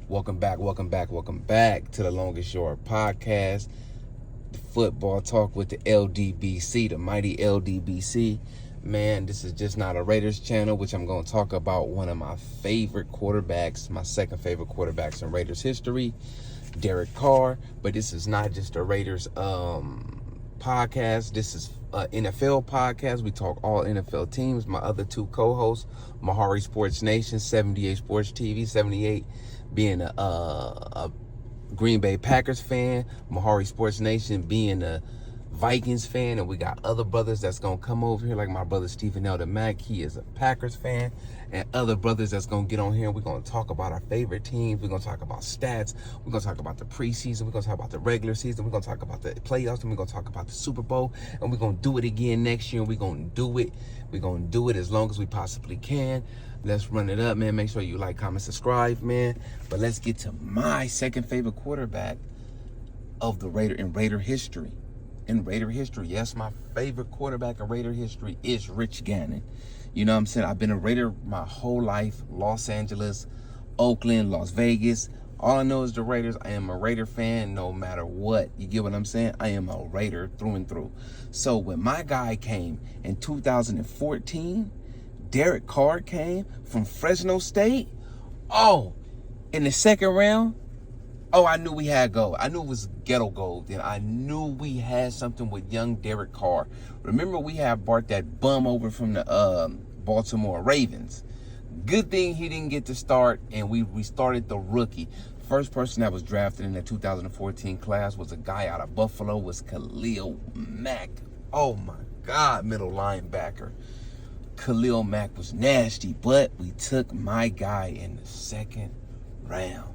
Welcome back to the Longest Yard podcast, the football talk with the LDBC, the mighty LDBC. Man, this is just not a Raiders channel, which I'm going to talk about one of my favorite quarterbacks, my second favorite quarterbacks in Raiders history, Derek Carr. But this is not just a Raiders podcast. This is an NFL podcast. We talk all NFL teams. My other two co-hosts, Mahari Sports Nation, 78 Sports TV, 78 being a Green Bay Packers fan, Mahari Sports Nation being a Vikings fan, and we got other brothers that's going to come over here, like my brother Stephen Elder Mack. He is a Packers fan, and other brothers that's going to get on here. We're going to talk about our favorite teams. We're going to talk about stats. We're going to talk about the preseason. We're going to talk about the regular season. We're going to talk about the playoffs, and we're going to talk about the Super Bowl, and we're going to do it again next year, and we're going to do it. We're going to do it as long as we possibly can. Let's run it up, man. Make sure you like, comment, subscribe, man. But let's get to my second favorite quarterback of the Raider history. In Raider history, yes, my favorite quarterback in Raider history is Rich Gannon. You know what I'm saying? I've been a Raider my whole life. Los Angeles, Oakland, Las Vegas. All I know is the Raiders. I am a Raider fan no matter what. You get what I'm saying? I am a Raider through and through. So when my guy came in 2014, Derek Carr came from Fresno State. Oh, in the second round, I knew we had gold. I knew it was ghetto gold. And I knew we had something with young Derek Carr. Remember, we had brought that bum over from the Baltimore Ravens. Good thing he didn't get to start, and we started the rookie. First person that was drafted in the 2014 class was a guy out of Buffalo, was Khalil Mack. Oh, my God, middle linebacker. Khalil Mack was nasty, but we took my guy in the second round.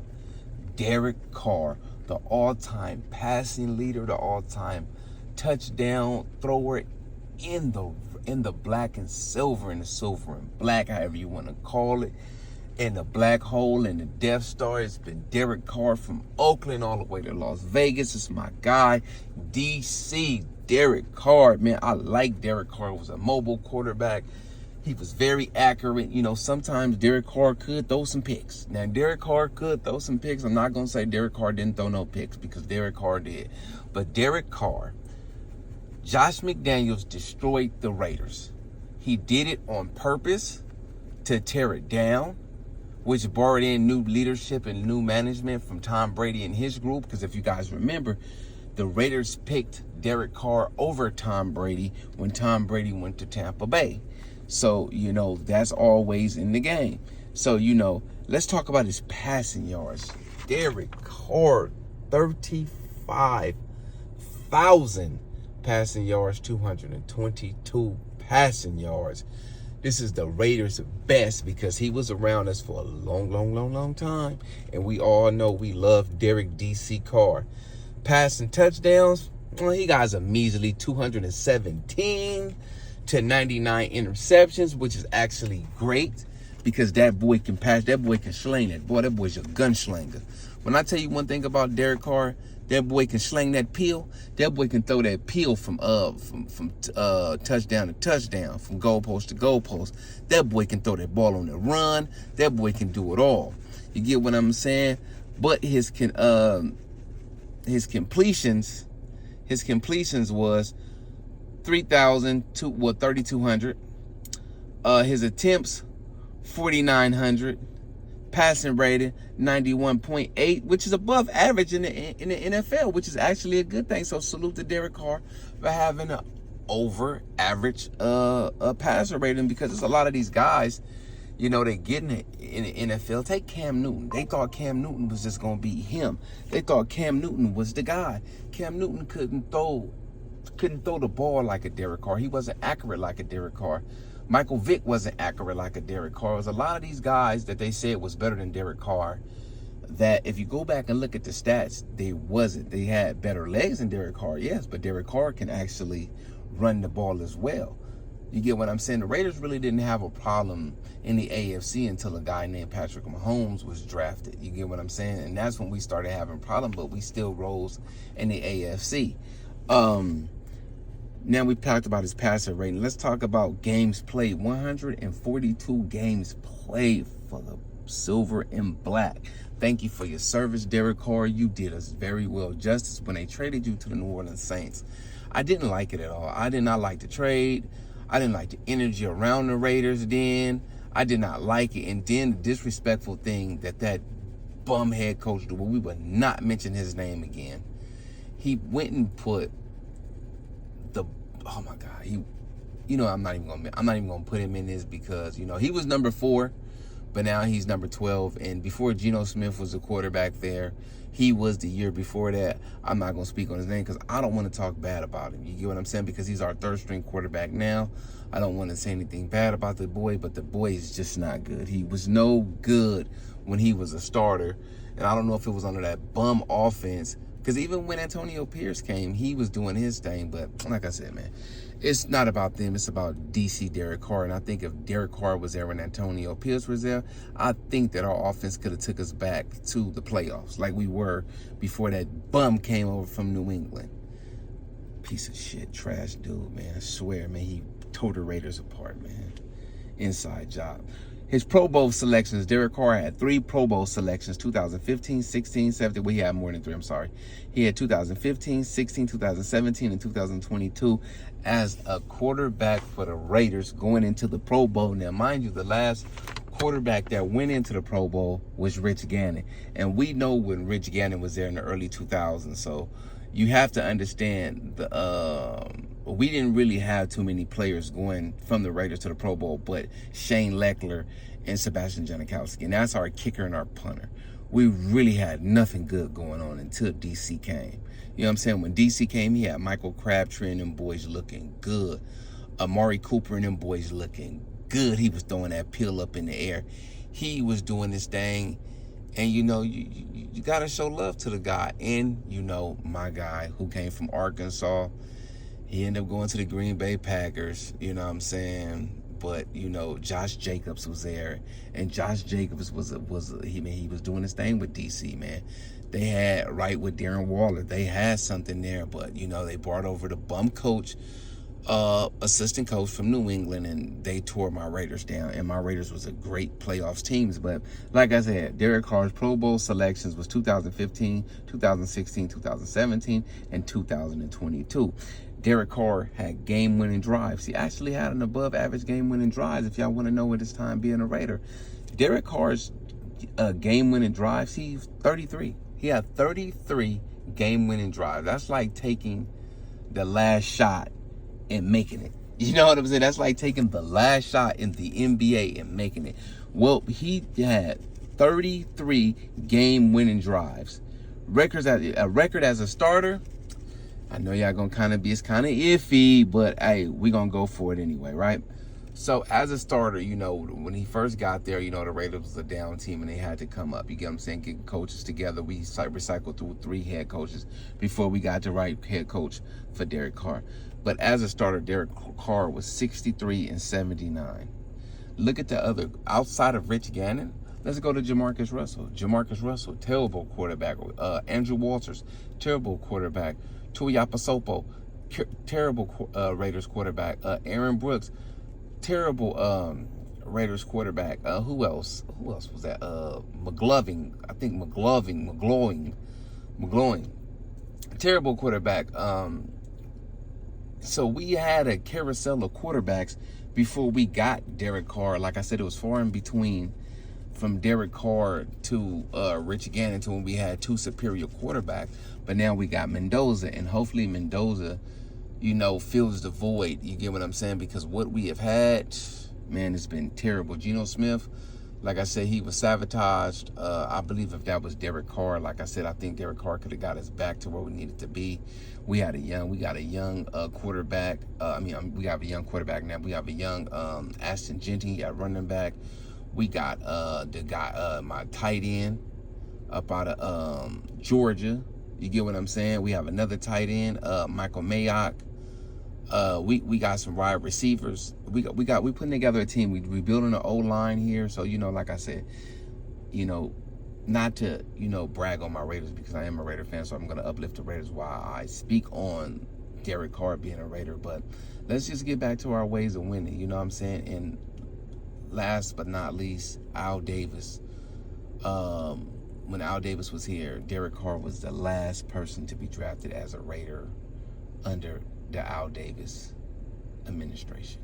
Derek Carr, the all-time passing leader, the all-time touchdown thrower in the black and silver, in the silver and black, however you want to call it, in the black hole, in the Death Star. It's been Derek Carr from Oakland all the way to Las Vegas. It's my guy, DC, Derek Carr. Man, I like Derek Carr. He was a mobile quarterback. He was very accurate. You know, sometimes Derek Carr could throw some picks. Now, Derek Carr could throw some picks. I'm not going to say Derek Carr didn't throw no picks, because Derek Carr did. But Derek Carr, Josh McDaniels destroyed the Raiders. He did it on purpose to tear it down, which brought in new leadership and new management from Tom Brady and his group. Because if you guys remember, the Raiders picked Derek Carr over Tom Brady when Tom Brady went to Tampa Bay. So, you know, that's always in the game. So, you know, let's talk about his passing yards. Derek Carr, 35,000 passing yards, 222 passing yards. This is the Raiders' best, because he was around us for a long time. And we all know we love Derek DC Carr. Passing touchdowns, well, he got a measly 217 to 99 interceptions, which is actually great, because that boy can pass, that boy can sling it. Boy, that boy's a gunslinger. When I tell you one thing about Derek Carr, that boy can sling that peel. That boy can throw that peel from touchdown to touchdown, from goalpost to goalpost. That boy can throw that ball on the run. That boy can do it all. You get what I'm saying? But his completions was 3,200. His attempts, 4,900. Passing rating, 91.8, which is above average in the NFL, which is actually a good thing. So salute to Derek Carr for having an over average passer rating, because there's a lot of these guys, you know, they get in the NFL. Take Cam Newton. They thought Cam Newton was just going to be him. They thought Cam Newton was the guy. Cam Newton couldn't throw the ball like a Derek Carr. He wasn't accurate like a Derek Carr. Michael Vick wasn't accurate like a Derek Carr. There's a lot of these guys that they said was better than Derek Carr, that if you go back and look at the stats, they wasn't. They had better legs than Derek Carr, yes, but Derek Carr can actually run the ball as well. You get what I'm saying? The Raiders really didn't have a problem in the AFC until a guy named Patrick Mahomes was drafted. You get what I'm saying? And that's when we started having problems, but we still rose in the AFC. Now we've talked about his passer rating. Let's talk about games played. 142 games played for the silver and black. thank you for your service, Derek Carr. You did us very well justice when they traded you to the New Orleans Saints. I didn't like it at all. I did not like the trade. I didn't like the energy around the Raiders then. I did not like it. And then the disrespectful thing that bum head coach did, we would not mention his name again. He went and put oh my God, I'm not even gonna put him in this because, he was number 4, but now he's number 12. And before Geno Smith was the quarterback there, he was the year before that. I'm not gonna speak on his name because I don't want to talk bad about him. You get what I'm saying? Because he's our 3rd string quarterback now. I don't want to say anything bad about the boy, but the boy is just not good. He was no good when he was a starter. And I don't know if it was under that bum offense. Because even when Antonio Pierce came, he was doing his thing. But like I said, man, it's not about them. It's about DC Derek Carr. And I think if Derek Carr was there when Antonio Pierce was there, I think that our offense could have took us back to the playoffs like we were before that bum came over from New England. Piece of shit, trash dude, man. I swear, man, he tore the Raiders apart, man. Inside job. His Pro Bowl selections, Derek Carr had 3 Pro Bowl selections, 2015, 16, 17. Well, he had more than 3, I'm sorry. He had 2015, 16, 2017, and 2022 as a quarterback for the Raiders going into the Pro Bowl. Now, mind you, the last quarterback that went into the Pro Bowl was Rich Gannon. And we know when Rich Gannon was there in the early 2000s. So you have to understand we didn't really have too many players going from the Raiders to the Pro Bowl, but Shane Leckler and Sebastian Janikowski. And that's our kicker and our punter. We really had nothing good going on until DC came. You know what I'm saying? When DC came, he had Michael Crabtree and them boys looking good. Amari Cooper and them boys looking good. He was throwing that pill up in the air. He was doing this thing. And, you got to show love to the guy. And, my guy who came from Arkansas, he ended up going to the Green Bay Packers, you know what I'm saying? But, Josh Jacobs was there. And Josh Jacobs was doing his thing with DC, man. They had, right with Darren Waller, they had something there. But, they brought over the bum coach, assistant coach from New England, and they tore my Raiders down. And my Raiders was a great playoffs teams. But like I said, Derek Carr's Pro Bowl selections was 2015, 2016, 2017, and 2022. Derek Carr had game-winning drives. He actually had an above-average game-winning drives, if y'all want to know what his time being a Raider. Derek Carr's game-winning drives, he's 33. He had 33 game-winning drives. That's like taking the last shot and making it. You know what I'm saying? That's like taking the last shot in the NBA and making it. Well, he had 33 game-winning drives. A record as a starter, I know y'all gonna it's kind of iffy, but hey, we gonna go for it anyway, right? So as a starter, when he first got there, the Raiders was a down team and they had to come up. You get what I'm saying? Get coaches together. We recycled through 3 head coaches before we got the right head coach for Derek Carr. But as a starter, Derek Carr was 63 and 79. Look at the other, outside of Rich Gannon, let's go to Jamarcus Russell. Jamarcus Russell, terrible quarterback. Andrew Walters, terrible quarterback. Tuiapasopo, terrible Raiders quarterback. Aaron Brooks, terrible Raiders quarterback. Who else? Who else was that? McGloving. I think McGloin. Terrible quarterback. So we had a carousel of quarterbacks before we got Derek Carr. Like I said, it was far in between from Derek Carr to Rich Gannon to when we had 2 superior quarterbacks. But now we got Mendoza, and hopefully Mendoza, fills the void. You get what I'm saying? Because what we have had, man, it's been terrible. Geno Smith, like I said, he was sabotaged. I believe if that was Derek Carr, like I said, I think Derek Carr could have got us back to where we needed to be. We got a young quarterback. We have a young quarterback now. We have a young Ashton Genty at running back. We got the guy, my tight end up out of Georgia. You get what I'm saying? We have another tight end, Michael Mayock. We got some wide receivers. We putting together a team. We building an O-line here. So, like I said, not to, brag on my Raiders because I am a Raider fan, so I'm going to uplift the Raiders while I speak on Derek Carr being a Raider. But let's just get back to our ways of winning, you know what I'm saying? And last but not least, Al Davis. when Al Davis was here, Derek Carr was the last person to be drafted as a Raider under the Al Davis administration.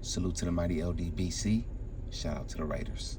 Salute to the mighty LDBC. Shout out to the Raiders.